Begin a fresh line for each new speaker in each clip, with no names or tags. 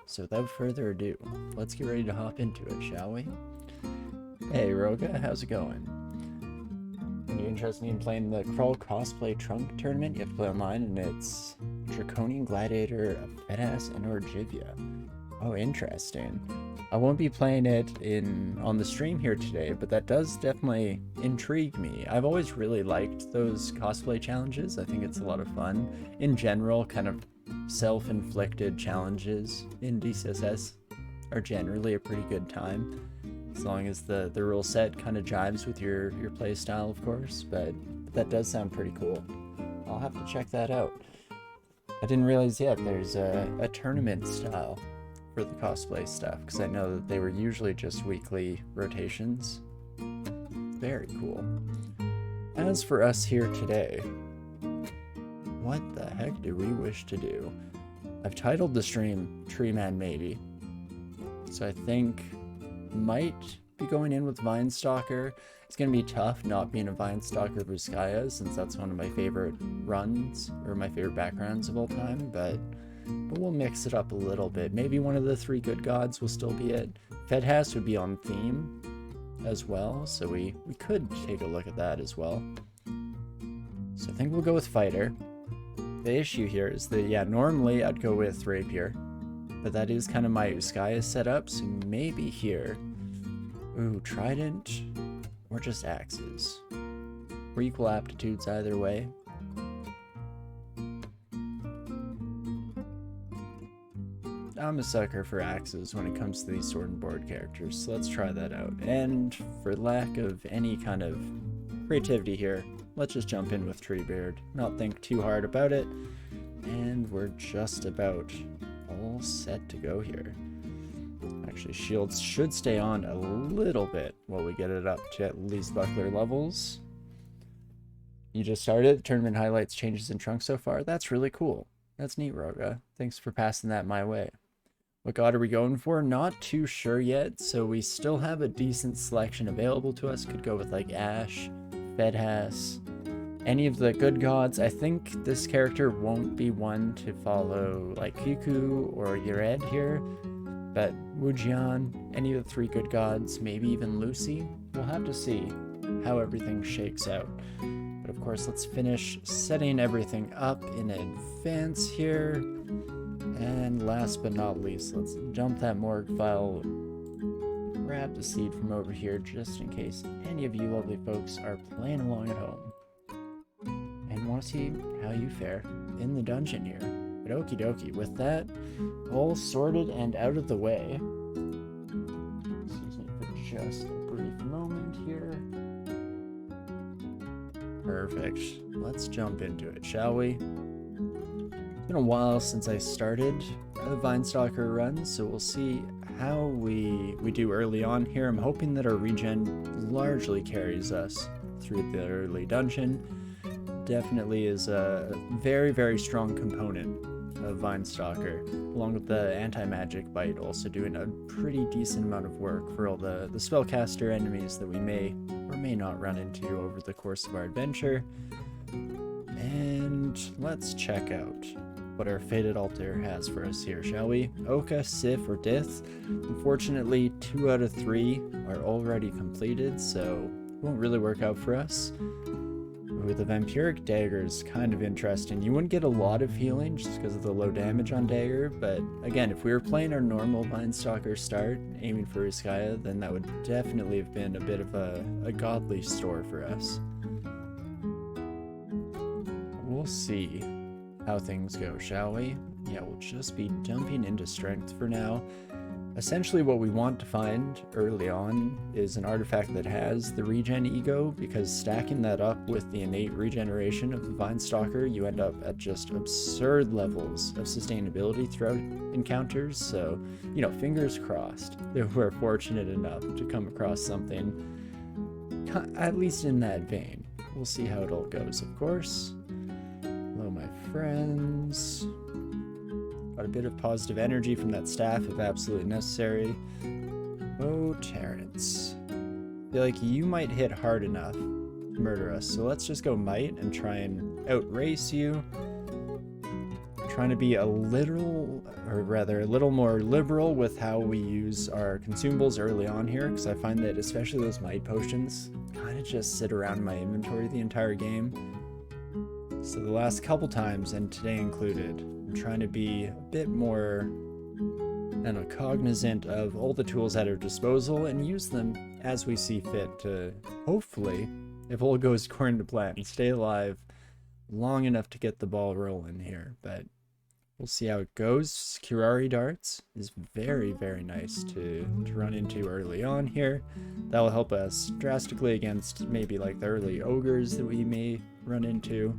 So without further ado, let's get ready to hop into it, shall we? Hey Roga, how's it going? Are you interested in playing the Crawl Cosplay Trunk Tournament? You have to play online, and it's Draconian Gladiator, a Fedass, and Orgivia. Oh, interesting. I won't be playing it on the stream here today, but that does definitely intrigue me. I've always really liked those cosplay challenges. I think it's a lot of fun. In general, kind of self-inflicted challenges in DCSS are generally a pretty good time, as long as the rule set kind of jives with your play style, of course. But that does sound pretty cool. I'll have to check that out. I didn't realize yet there's a tournament style for the cosplay stuff, because I know that they were usually just weekly rotations. Very cool. As for us here today, what the heck do we wish to do? I've titled the stream Tree Man Maybe, so I think might be going in with Vinestalker. It's going to be tough not being a Vinestalker Vizcaya, since that's one of my favorite runs, or my favorite backgrounds of all time, but we'll mix it up a little bit. Maybe one of the three good gods will still be it. Fedhas would be on theme as well, so we could take a look at that as well. So I think we'll go with Fighter. The issue here is that, yeah, normally I'd go with Rapier, but that is kind of my Vizcaya setup, so maybe here. Ooh, Trident, or just Axes. We're equal aptitudes either way. I'm a sucker for axes when it comes to these sword and board characters, so let's try that out. And for lack of any kind of creativity here, let's just jump in with Treebeard, not think too hard about it, and we're just about all set to go here. Actually, shields should stay on a little bit while we get it up to at least buckler levels. You just started. Tournament highlights changes in trunk so far. That's really cool. That's neat, Roga. Thanks for passing that my way. What god are we going for? Not too sure yet, so we still have a decent selection available to us. Could go with like Ash, Fedhas, any of the good gods. I think this character won't be one to follow like Kiku or Yared here, but Wujian, any of the three good gods, maybe even Lucy. We'll have to see how everything shakes out. But of course, let's finish setting everything up in advance here. And last but not least, let's jump that morgue file, grab the seed from over here just in case any of you lovely folks are playing along at home and want to see how you fare in the dungeon here. But okie dokie, with that all sorted and out of the way, excuse me for just a brief moment here. Perfect. Let's jump into it, shall we? It's been a while since I started a Vinestalker run, so we'll see how we do early on here. I'm hoping that our regen largely carries us through the early dungeon. Definitely is a very, very strong component of Vinestalker, along with the anti-magic bite also doing a pretty decent amount of work for all the spellcaster enemies that we may or may not run into over the course of our adventure. And let's check out what our Fated Altar has for us here, shall we? Oka, Sif, or Dith. Unfortunately, 2 out of 3 are already completed, so it won't really work out for us. With the Vampiric Dagger is kind of interesting. You wouldn't get a lot of healing just because of the low damage on Dagger, but again, if we were playing our normal Vinestalker start, aiming for Vizcaya, then that would definitely have been a bit of a godly store for us. We'll see how things go, shall we? Yeah, we'll just be dumping into strength for now. Essentially what we want to find early on is an artifact that has the regen ego, because stacking that up with the innate regeneration of the Vinestalker, you end up at just absurd levels of sustainability throughout encounters. So, you know, fingers crossed that we're fortunate enough to come across something at least in that vein. We'll see how it all goes, of course. Hello, my friends. Got a bit of positive energy from that staff if absolutely necessary. Oh, Terrence. I feel like you might hit hard enough to murder us, so let's just go might and try and outrace you. Trying to be a literal or rather a little more liberal with how we use our consumables early on here, because I find that especially those might potions kind of just sit around in my inventory the entire game. So the last couple times, and today included, I'm trying to be a bit more, I don't know, cognizant of all the tools at our disposal and use them as we see fit to hopefully, if all goes according to plan, stay alive long enough to get the ball rolling here. But we'll see how it goes. Curari darts is very, very nice to run into early on here. That will help us drastically against maybe like the early ogres that we may run into.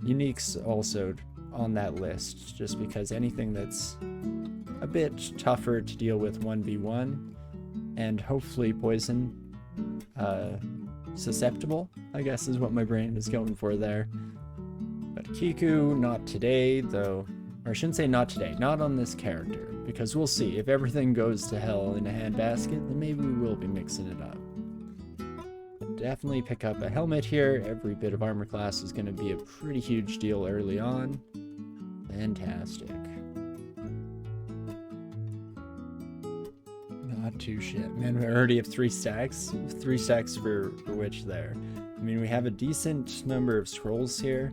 Uniques also on that list, just because anything that's a bit tougher to deal with 1v1 and hopefully poison susceptible, I guess is what my brain is going for there. But Kiku, not today, though. Or I shouldn't say not today, not on this character, because we'll see. If everything goes to hell in a handbasket, then maybe we will be mixing it up. But definitely pick up a helmet here. Every bit of armor class is going to be a pretty huge deal early on. Fantastic. Not too shit. Man, we already have 3 stacks. 3 stacks for Witch there. I mean, we have a decent number of scrolls here.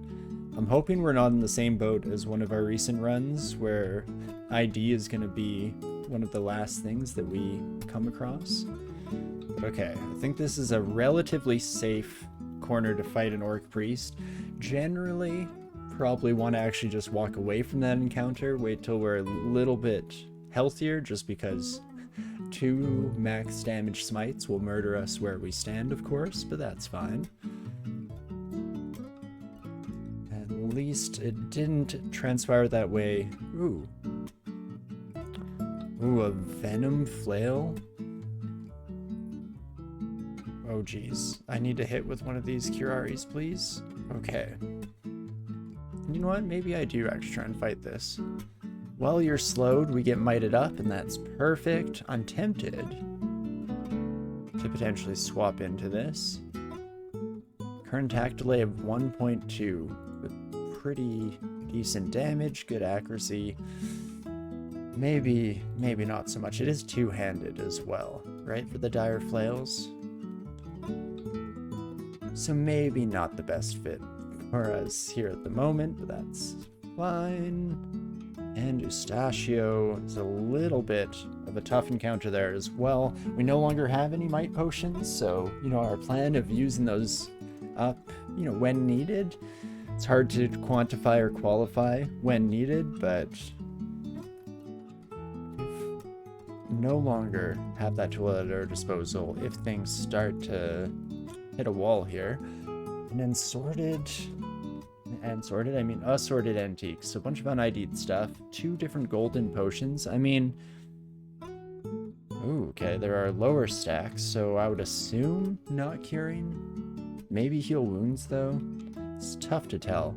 I'm hoping we're not in the same boat as one of our recent runs, where ID is going to be one of the last things that we come across. But okay, I think this is a relatively safe corner to fight an Orc Priest. Generally, probably want to actually just walk away from that encounter, wait till we're a little bit healthier, just because 2 max damage smites will murder us where we stand, of course, but that's fine. At least it didn't transpire that way. Ooh, a venom flail? Oh geez, I need to hit with one of these Curaris, please. Okay. You know what, maybe I do actually try and fight this. While you're slowed, we get mited up, and that's perfect. I'm tempted to potentially swap into this. Current attack delay of 1.2 with pretty decent damage, good accuracy. Maybe not so much. It is two-handed as well, right, for the dire flails? So maybe not the best fit for us here at the moment, but that's fine. And Eustachio is a little bit of a tough encounter there as well. We no longer have any might potions, so, you know, our plan of using those up, you know, when needed. It's hard to quantify or qualify when needed, but no longer have that tool at our disposal if things start to hit a wall here. And then assorted, I mean assorted antiques. So a bunch of un-ID'd stuff, 2 different golden potions. I mean, ooh, okay, there are lower stacks, so I would assume not curing. Maybe heal wounds though. It's tough to tell.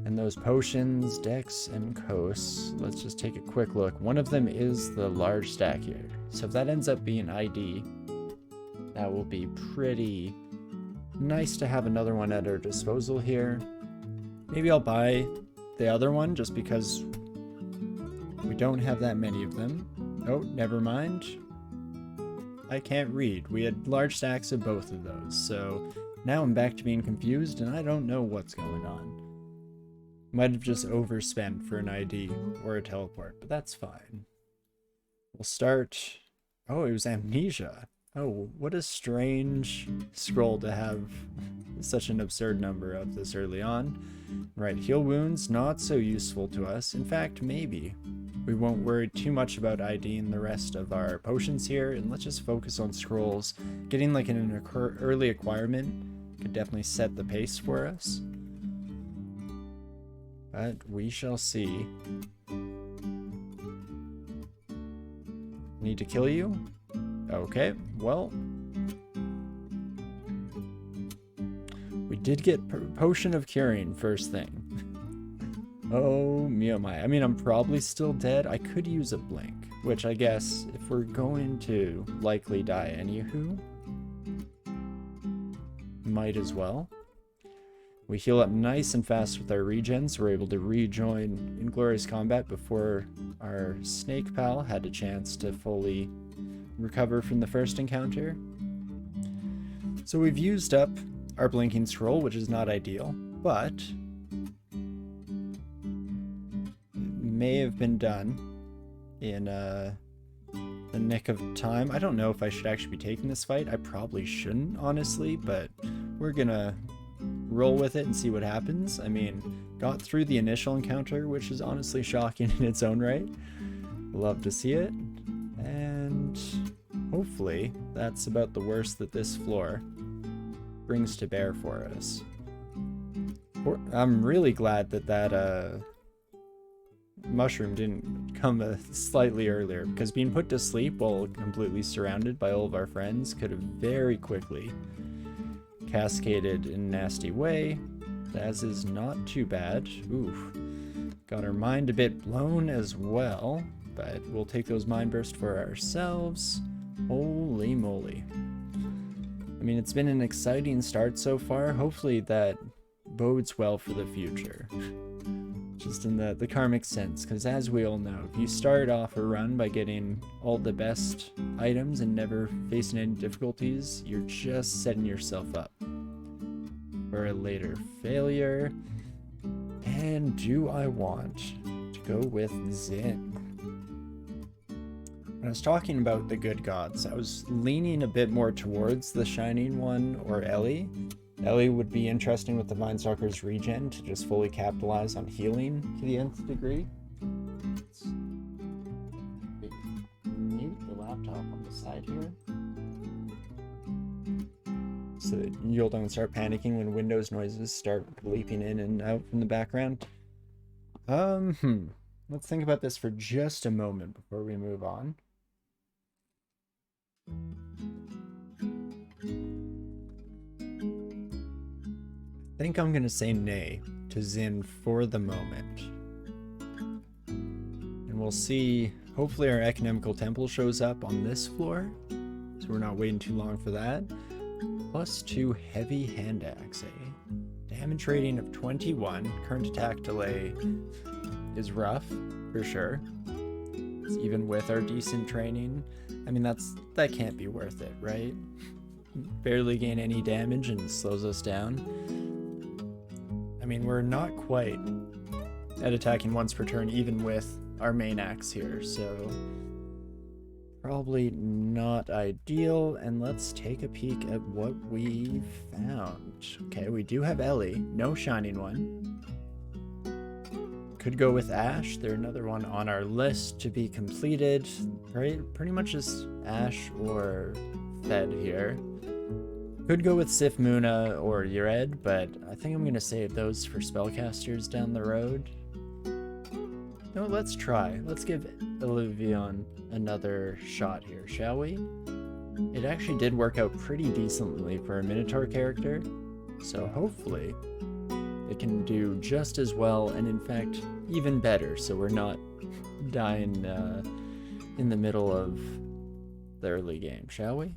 And those potions, Dex and Kos, let's just take a quick look. One of them is the large stack here. So if that ends up being ID, that will be pretty nice to have another one at our disposal here. Maybe I'll buy the other one just because we don't have that many of them. Oh, never mind. I can't read. We had large stacks of both of those, so now I'm back to being confused and I don't know what's going on. Might have just overspent for an ID or a teleport, but that's fine. We'll start... Oh, it was Amnesia. Oh, what a strange scroll to have such an absurd number of this early on. Right, heal wounds, not so useful to us. In fact, maybe. We won't worry too much about IDing the rest of our potions here, and let's just focus on scrolls. Getting like an early acquirement could definitely set the pace for us. But we shall see. Need to kill you? Okay, well. We did get Potion of Curing first thing. Oh, me oh my. I mean, I'm probably still dead. I could use a blink, which I guess if we're going to likely die anywho, might as well. We heal up nice and fast with our regens. We're able to rejoin Inglorious Combat before our snake pal had a chance to fully recover from the first encounter. So we've used up our Blinking Scroll, which is not ideal, but may have been done in the nick of time. I don't know if I should actually be taking this fight. I probably shouldn't, honestly, but we're gonna roll with it and see what happens. I mean, got through the initial encounter, which is honestly shocking in its own right. Love to see it. And hopefully that's about the worst that this floor brings to bear for us. I'm really glad that that mushroom didn't come slightly earlier, because being put to sleep while completely surrounded by all of our friends could have very quickly cascaded in a nasty way. As is not too bad. Oof. Got our mind a bit blown as well, but we'll take those mind bursts for ourselves. Holy moly. I mean, it's been an exciting start so far. Hopefully that bodes well for the future. Just in the karmic sense, because as we all know, if you start off a run by getting all the best items and never facing any difficulties, you're just setting yourself up for a later failure. And do I want to go with Zin? When I was talking about the good gods, I was leaning a bit more towards the Shining One or Ellie. Ellie would be interesting with the Vinestalker's regen to just fully capitalize on healing to the nth degree. Let's mute the laptop on the side here, so that you don't start panicking when Windows noises start bleeping in and out from the background. Let's think about this for just a moment before we move on. I think I'm gonna say nay to Zin for the moment. And we'll see, hopefully our Economical Temple shows up on this floor, so we're not waiting too long for that. +2 heavy hand axe, eh? Damage rating of 21, current attack delay is rough, for sure. Even with our decent training. I mean, that can't be worth it, right? Barely gain any damage and slows us down. I mean, we're not quite at attacking once per turn, even with our main axe here, so probably not ideal. And let's take a peek at what we found. Okay, we do have Ellie, no Shining One. Could go with Ash. They're another one on our list to be completed. Right, pretty much just Ash or Fed here. Could go with Sif Muna or Yured, but I think I'm going to save those for spellcasters down the road. No, let's try. Let's give Elyvilon another shot here, shall we? It actually did work out pretty decently for a Minotaur character, so hopefully it can do just as well, and in fact, even better, so we're not dying in the middle of the early game, shall we?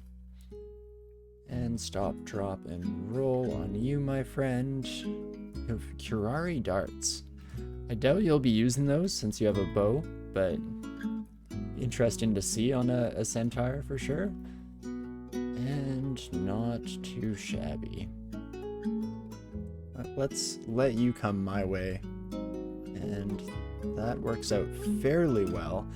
And stop, drop, and roll on you, my friend. You have Curari darts. I doubt you'll be using those since you have a bow, but interesting to see on a centaur for sure. And not too shabby. Let's let you come my way. And that works out fairly well.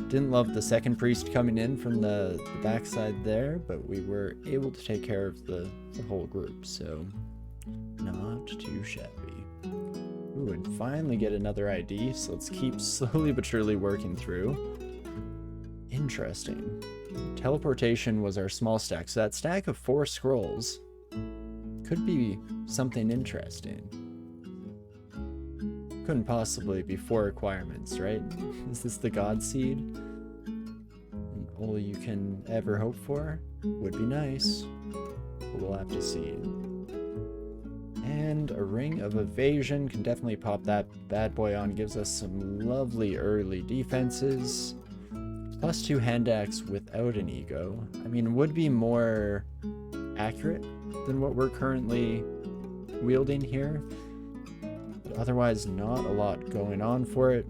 Didn't love the second priest coming in from the backside there, but we were able to take care of the whole group, so not too shabby. Ooh, and finally get another ID, so let's keep slowly but surely working through. Interesting. Teleportation was our small stack, so that stack of 4 scrolls could be something interesting. Couldn't possibly be 4 requirements, right? Is this the God Seed? And all you can ever hope for? Would be nice. But we'll have to see. And a Ring of Evasion can definitely pop that bad boy on. Gives us some lovely early defenses. +2 hand axe without an ego. I mean, would be more accurate than what we're currently wielding here. But otherwise, not a lot going on for it.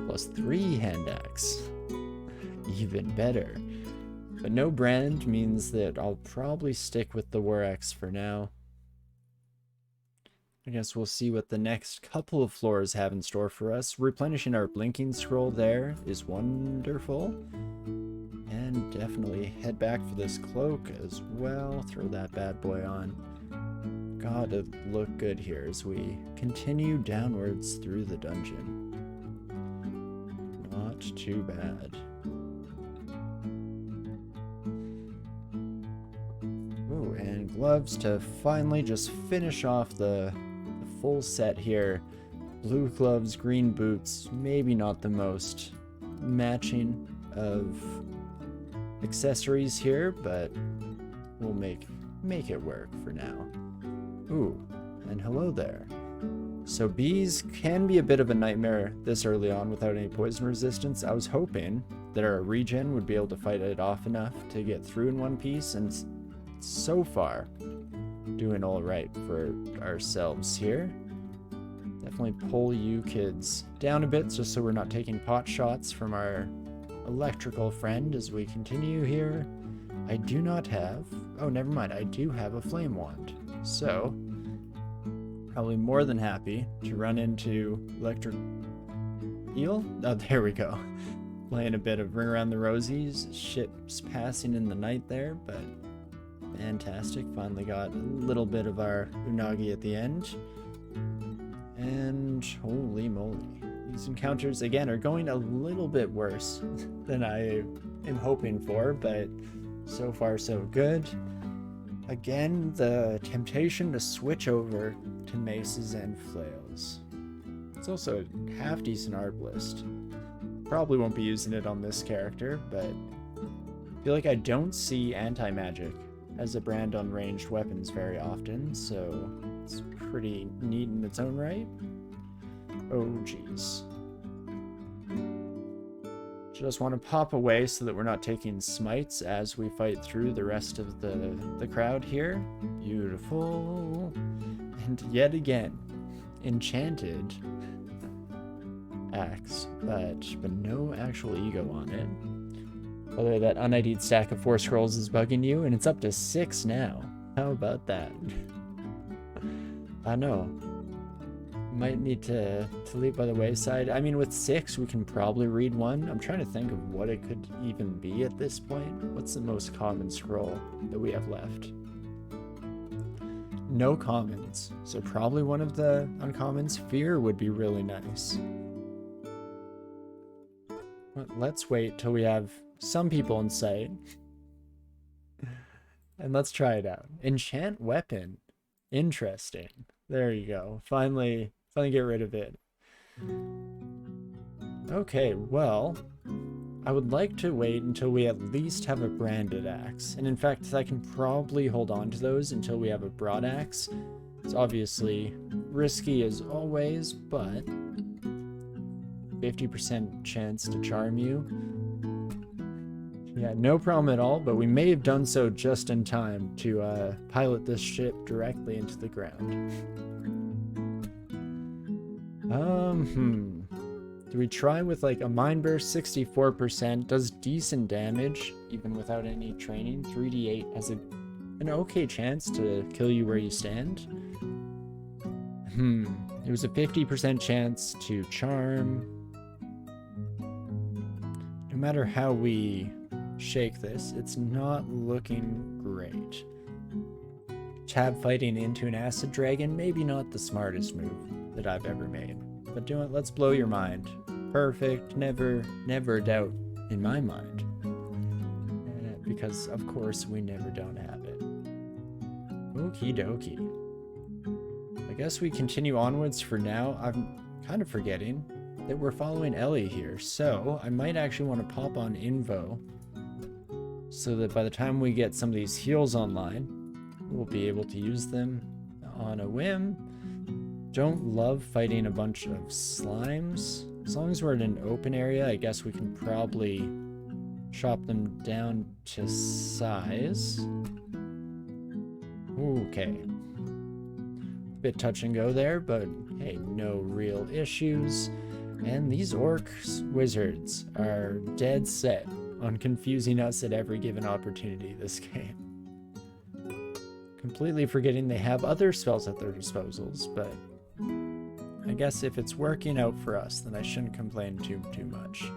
Plus 3 hand axe. Even better. But no brand means that I'll probably stick with the war axe for now. I guess we'll see what the next couple of floors have in store for us. Replenishing our blinking scroll there is wonderful. And definitely head back for this cloak as well. Throw that bad boy on. Gotta look good here as we continue downwards through the dungeon. Not too bad. Ooh, and gloves to finally just finish off the full set here. Blue gloves, green boots, maybe not the most matching of accessories here, but we'll make it work for now. Ooh, and hello there. So bees can be a bit of a nightmare this early on without any poison resistance. I was hoping that our regen would be able to fight it off enough to get through in one piece, and so far doing all right for ourselves here. Definitely pull you kids down a bit just so we're not taking pot shots from our electrical friend as we continue here. I do not have... Oh, never mind. I do have a flame wand. So, probably more than happy to run into electric eel. Oh, there we go. Playing a bit of Ring Around the Rosies. Ships passing in the night there, but fantastic. Finally got a little bit of our unagi at the end. And holy moly. These encounters, again, are going a little bit worse than I am hoping for, but so far so good. Again, the temptation to switch over to maces and flails. It's also a half-decent arbalist. Probably won't be using it on this character, but I feel like I don't see anti-magic as a brand on ranged weapons very often, so it's pretty neat in its own right. Oh, geez. Just want to pop away so that we're not taking smites as we fight through the rest of the crowd here. Beautiful. And yet again, enchanted axe, but no actual ego on it. Although that un-ID'd stack of 4 scrolls is bugging you, and it's up to 6 now. How about that? I know. Might need to leave by the wayside. I mean, with 6, we can probably read 1. I'm trying to think of what it could even be at this point. What's the most common scroll that we have left? No commons. So probably one of the uncommons. Fear would be really nice. Well, let's wait till we have some people in sight. And let's try it out. Enchant weapon. Interesting. There you go. Finally get rid of it. Okay, well, I would like to wait until we at least have a branded axe. And in fact, I can probably hold on to those until we have a broad axe. It's obviously risky as always, but 50% chance to charm you. Yeah, no problem at all, but we may have done so just in time to pilot this ship directly into the ground. Do we try with like a Mind Burst? 64%, does decent damage, even without any training. 3d8 has an okay chance to kill you where you stand. It was a 50% chance to charm. No matter how we shake this, it's not looking great. Tab fighting into an acid dragon, maybe not the smartest move that I've ever made. But do it, let's blow your mind. Perfect, never a doubt in my mind. Because of course we never don't have it. Okie dokie. I guess we continue onwards for now. I'm kind of forgetting that we're following Ellie here, so I might actually want to pop on Invo so that by the time we get some of these heals online, we'll be able to use them on a whim. Don't love fighting a bunch of slimes. As long as we're in an open area, I guess we can probably chop them down to size. Okay. Bit touch and go there, but hey, no real issues. And these orcs wizards are dead set on confusing us at every given opportunity this game. Completely forgetting they have other spells at their disposals, but I guess if it's working out for us, then I shouldn't complain too much.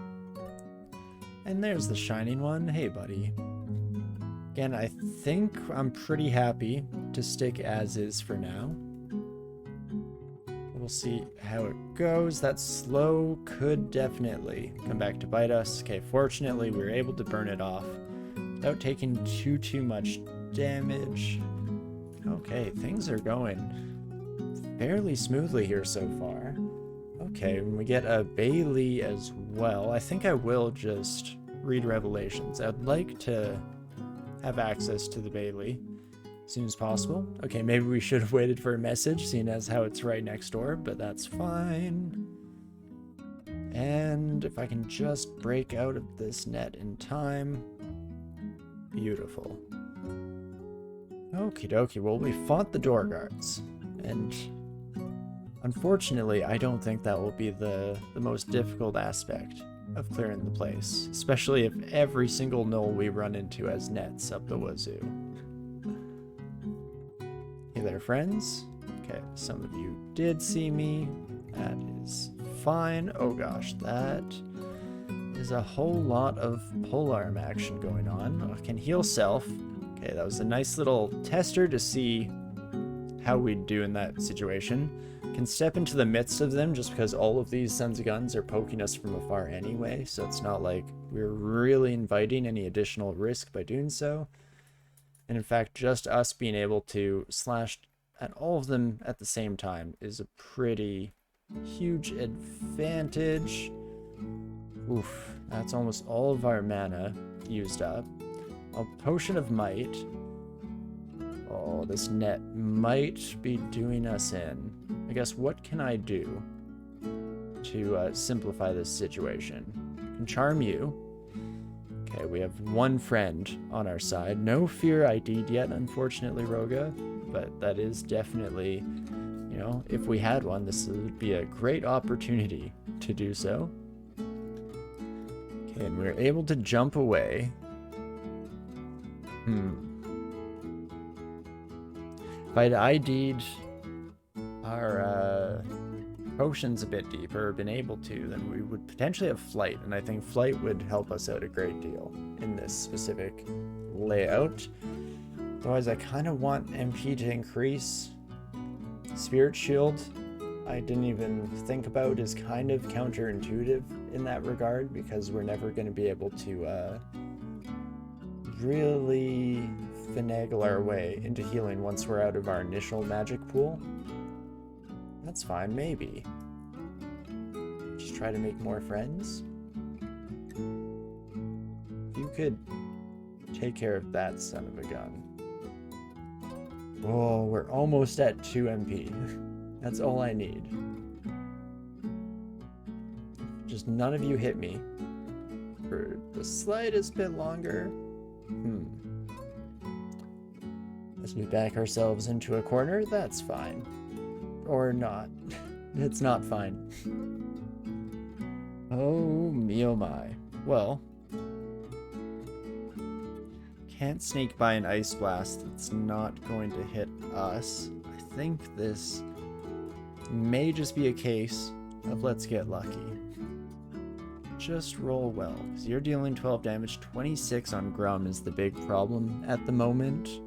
And there's the shining one. Hey, buddy. Again, I think I'm pretty happy to stick as is for now. We'll see how it goes. That slow could definitely come back to bite us. Okay, fortunately, we were able to burn it off without taking too much damage. Okay, things are going fairly smoothly here so far. Okay, when we get a Bailey as well, I think I will just read Revelations. I'd like to have access to the Bailey as soon as possible. Okay, maybe we should have waited for a message, seeing as how it's right next door, but that's fine. And if I can just break out of this net in time. Beautiful. Okie dokie, well, we fought the door guards, and unfortunately, I don't think that will be the most difficult aspect of clearing the place, especially if every single knoll we run into has nets up the wazoo. Hey there, friends. Okay, some of you did see me. That is fine. Oh gosh, that is a whole lot of polearm action going on. I can heal self. Okay, that was a nice little tester to see how we'd do in that situation. Can step into the midst of them just because all of these sons of guns are poking us from afar anyway, so it's not like we're really inviting any additional risk by doing so. And in fact, just us being able to slash at all of them at the same time is a pretty huge advantage. Oof, that's almost all of our mana used up. A potion of might. Oh, this net might be doing us in. I guess what can I do to simplify this situation? I can charm you. Okay, we have one friend on our side. No fear ID'd yet, unfortunately, Roga. But that is definitely, you know, if we had one, this would be a great opportunity to do so. Okay, and we're able to jump away. If I'd ID'd our potions a bit deeper, or been able to, then we would potentially have flight, and I think flight would help us out a great deal in this specific layout. Otherwise, I kind of want MP to increase. Spirit Shield, I didn't even think about, is kind of counterintuitive in that regard, because we're never going to be able to really finagle our way into healing once we're out of our initial magic pool. That's fine, maybe. Just try to make more friends. You could take care of that son of a gun. Oh, we're almost at 2 MP. That's all I need. Just none of you hit me for the slightest bit longer. As we back ourselves into a corner, that's fine. Or not. It's not fine. Oh me oh my. Well, can't sneak by an ice blast that's not going to hit us. I think this may just be a case of let's get lucky. Just roll well, because you're dealing 12 damage. 26 on Grum is the big problem at the moment.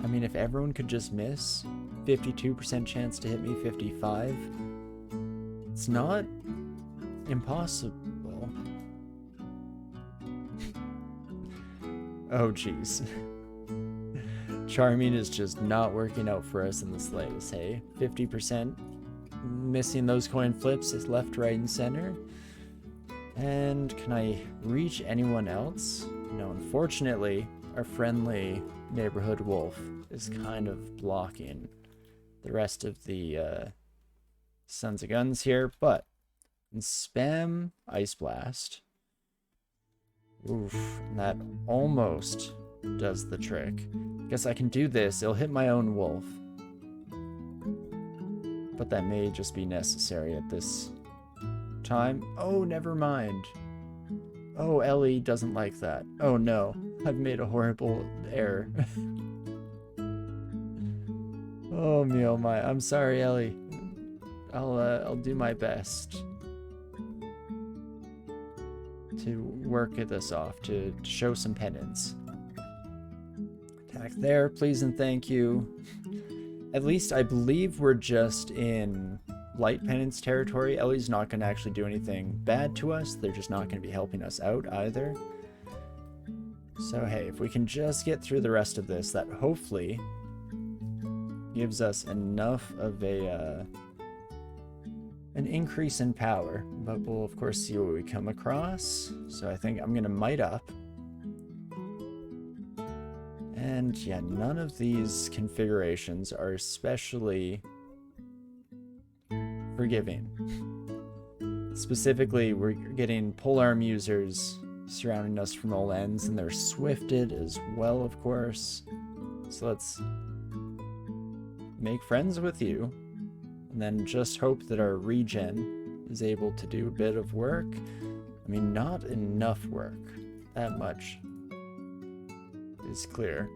I mean, if everyone could just miss, 52% chance to hit me, 55. It's not impossible. Oh, jeez. Charming is just not working out for us in the slightest, hey? 50% missing those coin flips is left, right, and center. And can I reach anyone else? No, unfortunately, our friendly neighborhood wolf is kind of blocking the rest of the sons of guns here, but in spam Ice Blast. Oof, and that almost does the trick. Guess I can do this. It'll hit my own wolf. But that may just be necessary at this time. Oh, never mind. Oh, Ellie doesn't like that. Oh no, I've made a horrible error. Oh me, oh my. I'm sorry, Ellie. I'll do my best to work this off, to show some penance. Attack there, please and thank you. At least I believe we're just in light penance territory. Ellie's not going to actually do anything bad to us. They're just not going to be helping us out either. So hey, if we can just get through the rest of this, that hopefully gives us enough of an increase in power. But we'll of course see what we come across. So I think I'm going to might up. And yeah, none of these configurations are especially forgiving. Specifically, we're getting polearm users surrounding us from all ends, and they're swifted as well, of course. So let's make friends with you, and then just hope that our regen is able to do a bit of work. I mean, not enough work. That much is clear.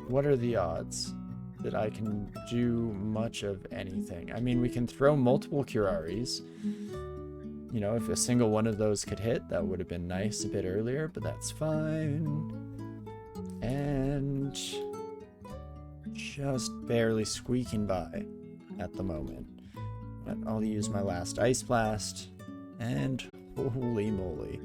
What are the odds that I can do much of anything? I mean, we can throw multiple Curaries. You know, if a single one of those could hit, that would have been nice a bit earlier, but that's fine. And just barely squeaking by at the moment. But I'll use my last Ice Blast, and holy moly.